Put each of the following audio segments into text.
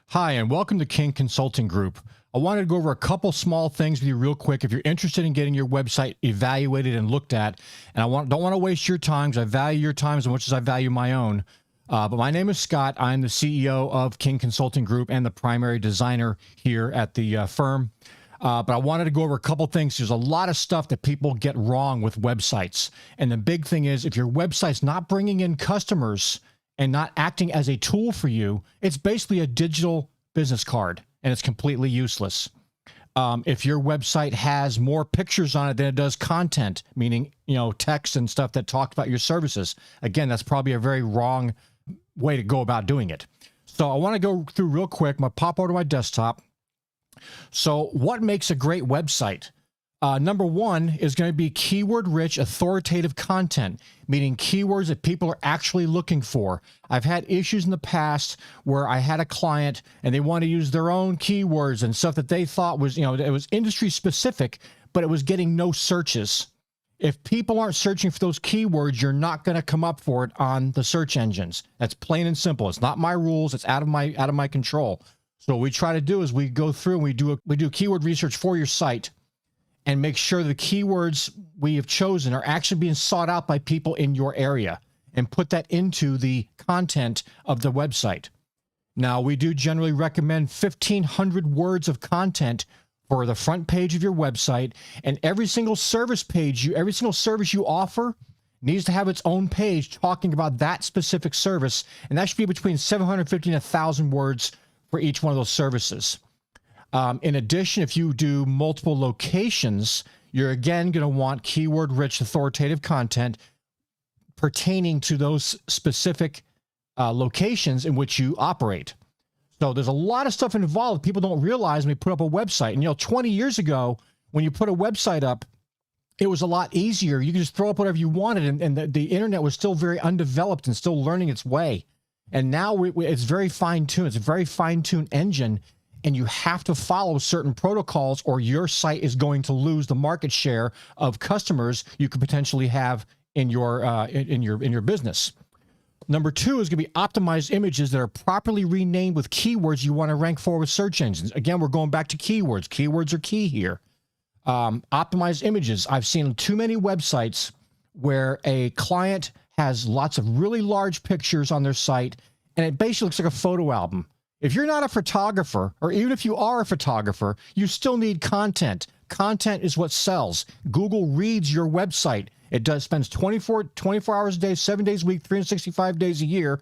Hi, and welcome to King Consulting Group. I wanted to go over a couple small things with you real quick. If you're interested in getting your website evaluated and looked at, and don't want to waste your time because I value your time as much as I value my own. But my name is Scott. I'm the CEO of King Consulting Group and the primary designer here at the firm. But I wanted to go over a couple things. There's a lot of stuff that people get wrong with websites. And the big thing is if your website's not bringing in customers and not acting as a tool for you, it's basically a digital business card and it's completely useless. If your website has more pictures on it than it does content, meaning, text and stuff that talks about your services, again, that's probably a very wrong way to go about doing it. So I want to go through real quick. I'm going to pop over to my desktop. So what makes a great website? Number one is going to be keyword-rich, authoritative content, meaning keywords that people are actually looking for. I've had issues in the past where I had a client and they want to use their own keywords and stuff that they thought was, it was industry specific, but it was getting no searches. If people aren't searching for those keywords, you're not going to come up for it on the search engines. That's plain and simple. It's not my rules. It's out of my control. So what we try to do is we go through and we do keyword research for your site and make sure the keywords we have chosen are actually being sought out by people in your area and put that into the content of the website. Now, we do generally recommend 1,500 words of content for the front page of your website, and every single service you offer needs to have its own page talking about that specific service, and that should be between 750 and 1,000 words for each one of those services. In addition, if you do multiple locations, you're again going to want keyword-rich, authoritative content pertaining to those specific locations in which you operate. So there's a lot of stuff involved people don't realize when they put up a website. And 20 years ago, when you put a website up, it was a lot easier. You could just throw up whatever you wanted, and the internet was still very undeveloped and still learning its way. And now it's very fine-tuned. It's a very fine-tuned engine. And you have to follow certain protocols or your site is going to lose the market share of customers you could potentially have in your business. Number two is going to be optimized images that are properly renamed with keywords you want to rank for with search engines. Again, we're going back to keywords. Keywords are key here. Optimized images. I've seen too many websites where a client has lots of really large pictures on their site, and it basically looks like a photo album. If you're not a photographer, or even if you are a photographer, you still need content. Content is what sells. Google reads your website. It spends 24 hours a day, 7 days a week, 365 days a year.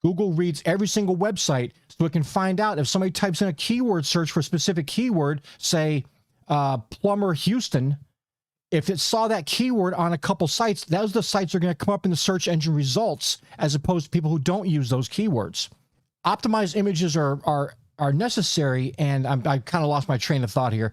Google reads every single website so it can find out if somebody types in a keyword search for a specific keyword, say plumber Houston. If it saw that keyword on a couple sites, those are the sites that are going to come up in the search engine results as opposed to people who don't use those keywords. Optimized images are necessary, and I kind of lost my train of thought here.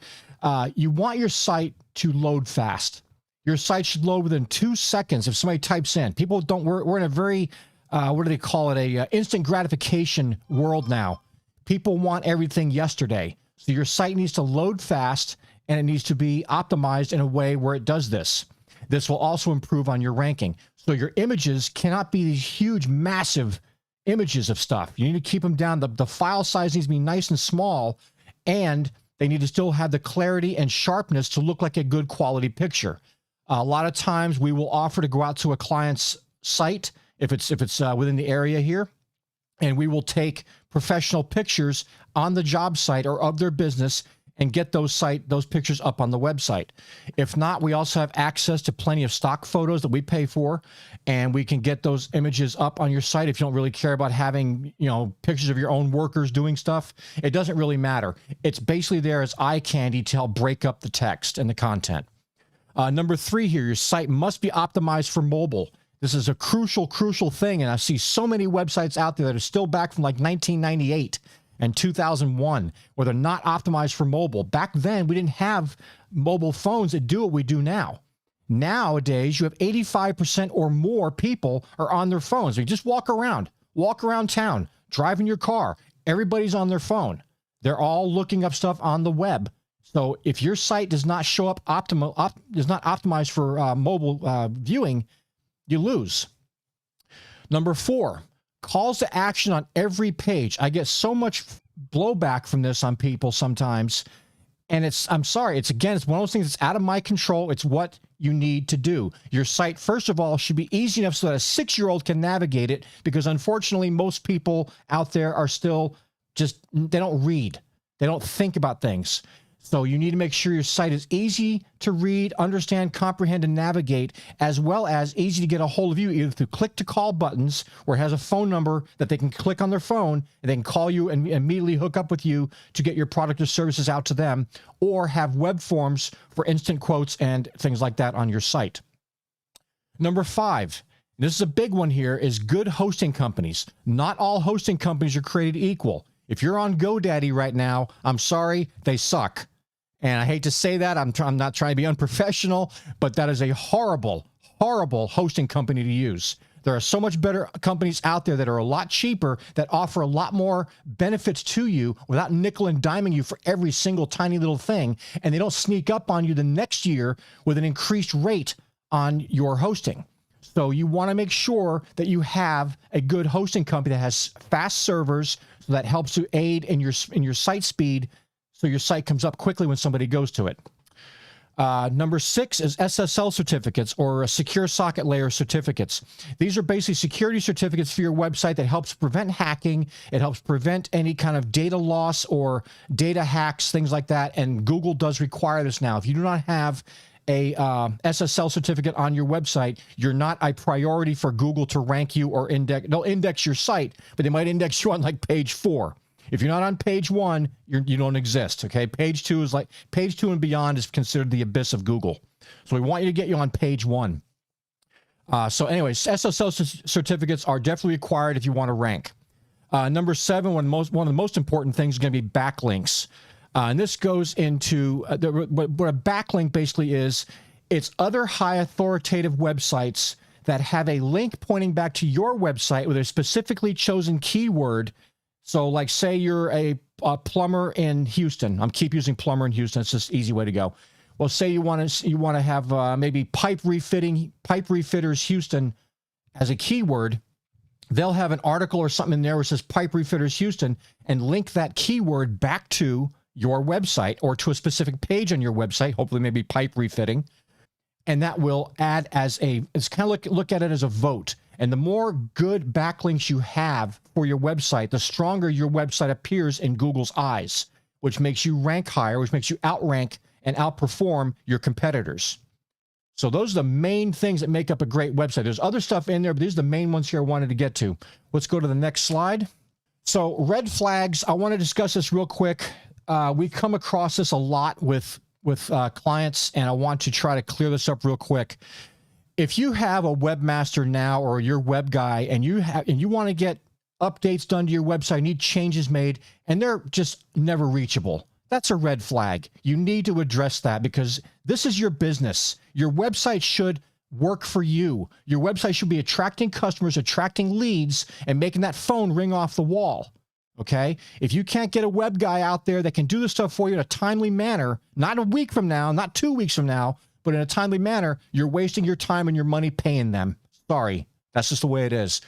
You want your site to load fast. Your site should load within 2 seconds if somebody types in. People don't. We're in a very what do they call it? A instant gratification world now. People want everything yesterday, so your site needs to load fast, and it needs to be optimized in a way where it does this. This will also improve on your ranking. So your images cannot be these huge, massive images of stuff. You need to keep them down. The file size needs to be nice and small, and they need to still have the clarity and sharpness to look like a good quality picture. A lot of times we will offer to go out to a client's site if it's within the area here, and we will take professional pictures on the job site or of their business and get those pictures up on the website. If not, we also have access to plenty of stock photos that we pay for, and we can get those images up on your site if you don't really care about having, pictures of your own workers doing stuff. It doesn't really matter. It's basically there as eye candy to help break up the text and the content. Number three here, your site must be optimized for mobile. This is a crucial thing, and I see so many websites out there that are still back from like 1998 and 2001, where they're not optimized for mobile. Back then, we didn't have mobile phones that do what we do now. Nowadays, you have 85% or more people are on their phones. You just walk around town, driving your car. Everybody's on their phone. They're all looking up stuff on the web. So if your site does not show up is not optimized for mobile viewing, you lose. Number four, calls to action on every page. I get so much blowback from this on people sometimes. And I'm sorry, it's one of those things that's out of my control. It's what you need to do. Your site, first of all, should be easy enough so that a 6-year-old can navigate it, because unfortunately, most people out there are still they don't read. They don't think about things. So you need to make sure your site is easy to read, understand, comprehend, and navigate, as well as easy to get a hold of you, either through click-to-call buttons, where it has a phone number that they can click on their phone, and they can call you and immediately hook up with you to get your product or services out to them, or have web forms for instant quotes and things like that on your site. Number 5, this is a big one here, is good hosting companies. Not all hosting companies are created equal. If you're on GoDaddy right now, I'm sorry, they suck. And I hate to say that. I'm not trying to be unprofessional, but that is a horrible, horrible hosting company to use. There are so much better companies out there that are a lot cheaper, that offer a lot more benefits to you without nickel and diming you for every single tiny little thing. And they don't sneak up on you the next year with an increased rate on your hosting. So you want to make sure that you have a good hosting company that has fast servers, so that helps to aid in your site speed, so your site comes up quickly when somebody goes to it. Number 6 is SSL certificates, or secure socket layer certificates. These are basically security certificates for your website that helps prevent hacking. It helps prevent any kind of data loss or data hacks, things like that. And Google does require this now. If you do not have a SSL certificate on your website, you're not a priority for Google to rank you or index. They'll index your site, but they might index you on like page 4. If you're not on page 1, you don't exist. Okay, page 2 and beyond is considered the abyss of Google. So we want you to get you on page 1. So anyways, SSL certificates are definitely required if you want to rank. Number 7, one of the most important things is going to be backlinks. And this goes into what a backlink basically is. It's other high authoritative websites that have a link pointing back to your website with a specifically chosen keyword. So like, say you're a plumber in Houston. I'm keep using plumber in Houston. It's just an easy way to go. Well, say you want to have maybe pipe refitters Houston as a keyword. They'll have an article or something in there which says pipe refitters Houston, and link that keyword back to your website or to a specific page on your website, hopefully maybe pipe refitting. And that will add it's kind of look at it as a vote. And the more good backlinks you have for your website, the stronger your website appears in Google's eyes, which makes you rank higher, which makes you outrank and outperform your competitors. So those are the main things that make up a great website. There's other stuff in there, but these are the main ones here I wanted to get to. Let's go to the next slide. So red flags, I want to discuss this real quick. We come across this a lot with clients, and I want to try to clear this up real quick. If you have a webmaster now, or your web guy, and you want to get updates done to your website, need changes made, and they're just never reachable, that's a red flag. You need to address that, because this is your business. Your website should work for you. Your website should be attracting customers, attracting leads, and making that phone ring off the wall. Okay? If you can't get a web guy out there that can do this stuff for you in a timely manner, not a week from now, not 2 weeks from now, but in a timely manner, you're wasting your time and your money paying them. Sorry. That's just the way it is.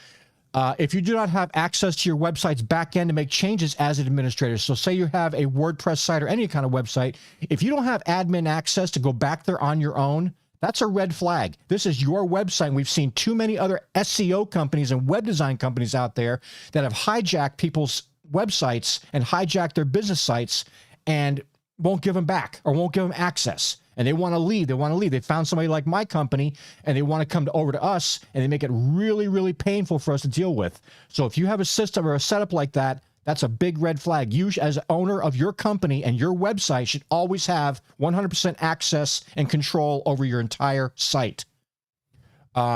If you do not have access to your website's backend to make changes as an administrator, so say you have a WordPress site or any kind of website, if you don't have admin access to go back there on your own, that's a red flag. This is your website. And we've seen too many other SEO companies and web design companies out there that have hijacked people's websites and hijacked their business sites and won't give them back or won't give them access. And they want to leave. They found somebody like my company, and they want to come over to us, and they make it really, really painful for us to deal with. So if you have a system or a setup like that, that's a big red flag. You, as owner of your company and your website, should always have 100% access and control over your entire site.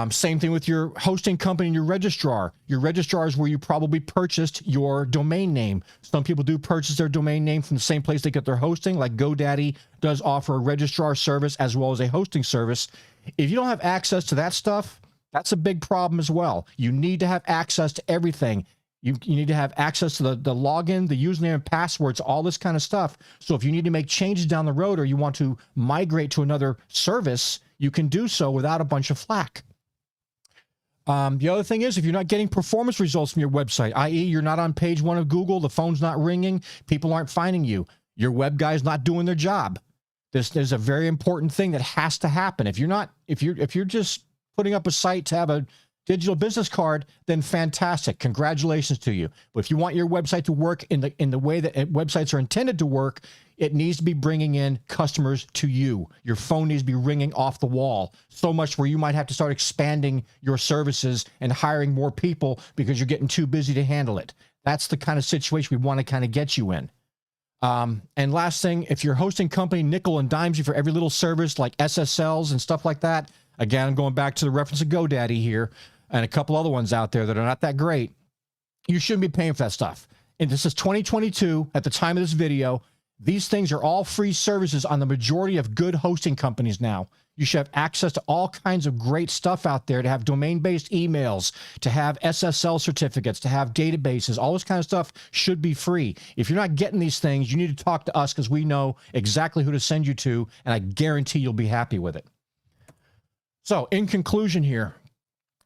Same thing with your hosting company and your registrar. Your registrar is where you probably purchased your domain name. Some people do purchase their domain name from the same place they get their hosting, like GoDaddy does offer a registrar service as well as a hosting service. If you don't have access to that stuff, that's a big problem as well. You need to have access to everything. You need to have access to the login, the username and passwords, all this kind of stuff. So if you need to make changes down the road or you want to migrate to another service, you can do so without a bunch of flack. The other thing is, if you're not getting performance results from your website, i.e. you're not on page 1 of Google, the phone's not ringing, people aren't finding you, your web guy's not doing their job. This is a very important thing that has to happen. If you're just putting up a site to have a digital business card, then fantastic. Congratulations to you. But if you want your website to work in the way that websites are intended to work, it needs to be bringing in customers to you. Your phone needs to be ringing off the wall, so much where you might have to start expanding your services and hiring more people because you're getting too busy to handle it. That's the kind of situation we want to kind of get you in. And last thing, if your hosting company nickel and dimes you for every little service like SSLs and stuff like that, again, I'm going back to the reference of GoDaddy here and a couple other ones out there that are not that great, you shouldn't be paying for that stuff. And this is 2022 at the time of this video. These things are all free services on the majority of good hosting companies now. You should have access to all kinds of great stuff out there, to have domain-based emails, to have SSL certificates, to have databases. All this kind of stuff should be free. If you're not getting these things, you need to talk to us because we know exactly who to send you to, and I guarantee you'll be happy with it. So, in conclusion here,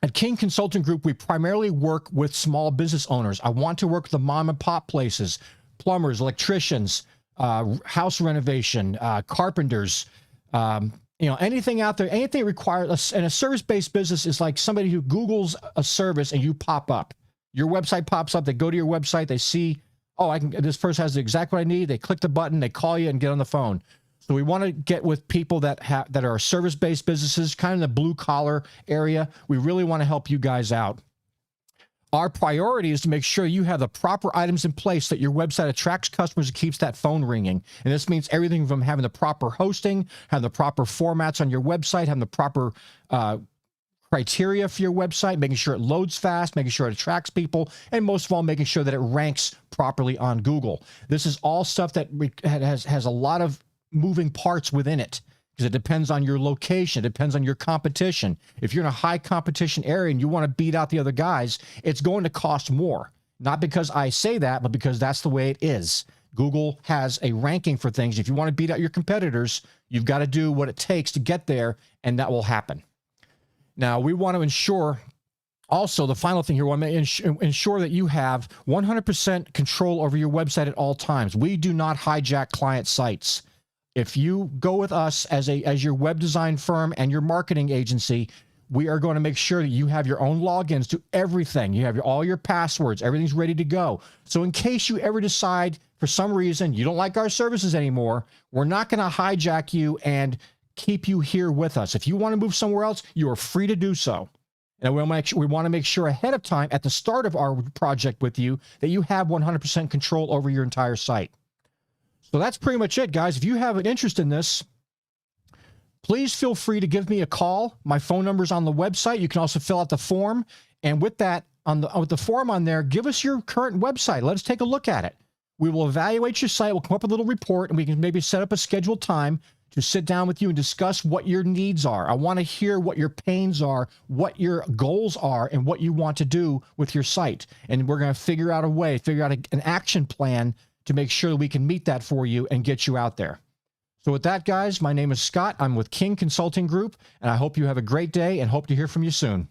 at King Consulting Group, we primarily work with small business owners. I want to work with the mom and pop places, plumbers, electricians, house renovation, carpenters, anything out there, anything required. And a service-based business is like somebody who Googles a service and you pop up. Your website pops up. They go to your website. They see, oh, this person has exactly what I need. They click the button. They call you and get on the phone. So we want to get with people that are service-based businesses, kind of in the blue-collar area. We really want to help you guys out. Our priority is to make sure you have the proper items in place that your website attracts customers and keeps that phone ringing. And this means everything from having the proper hosting, having the proper formats on your website, having the proper criteria for your website, making sure it loads fast, making sure it attracts people, and most of all, making sure that it ranks properly on Google. This is all stuff that has a lot of moving parts within it, because it depends on your location. It depends on your competition. If you're in a high competition area and you want to beat out the other guys, it's going to cost more. Not because I say that, but because that's the way it is. Google has a ranking for things. If you want to beat out your competitors, you've got to do what it takes to get there, and that will happen. Now, we want to ensure also, the final thing here, we want to ensure that you have 100% control over your website at all times. We do not hijack client sites. If you go with us as your web design firm and your marketing agency, we are going to make sure that you have your own logins to everything. You have all your passwords. Everything's ready to go. So in case you ever decide for some reason you don't like our services anymore, we're not going to hijack you and keep you here with us. If you want to move somewhere else, you are free to do so. And we want to make sure ahead of time at the start of our project with you that you have 100% control over your entire site. So that's pretty much it, guys. If you have an interest in this, please feel free to give me a call. My phone number is on the website. You can also fill out the form. And with that, with the form on there, give us your current website. Let us take a look at it. We will evaluate your site. We'll come up with a little report, and we can maybe set up a scheduled time to sit down with you and discuss what your needs are. I want to hear what your pains are, what your goals are, and what you want to do with your site. And we're going to figure out an action plan to make sure that we can meet that for you and get you out there. So with that, guys, my name is Scott. I'm with King Consulting Group, and I hope you have a great day and hope to hear from you soon.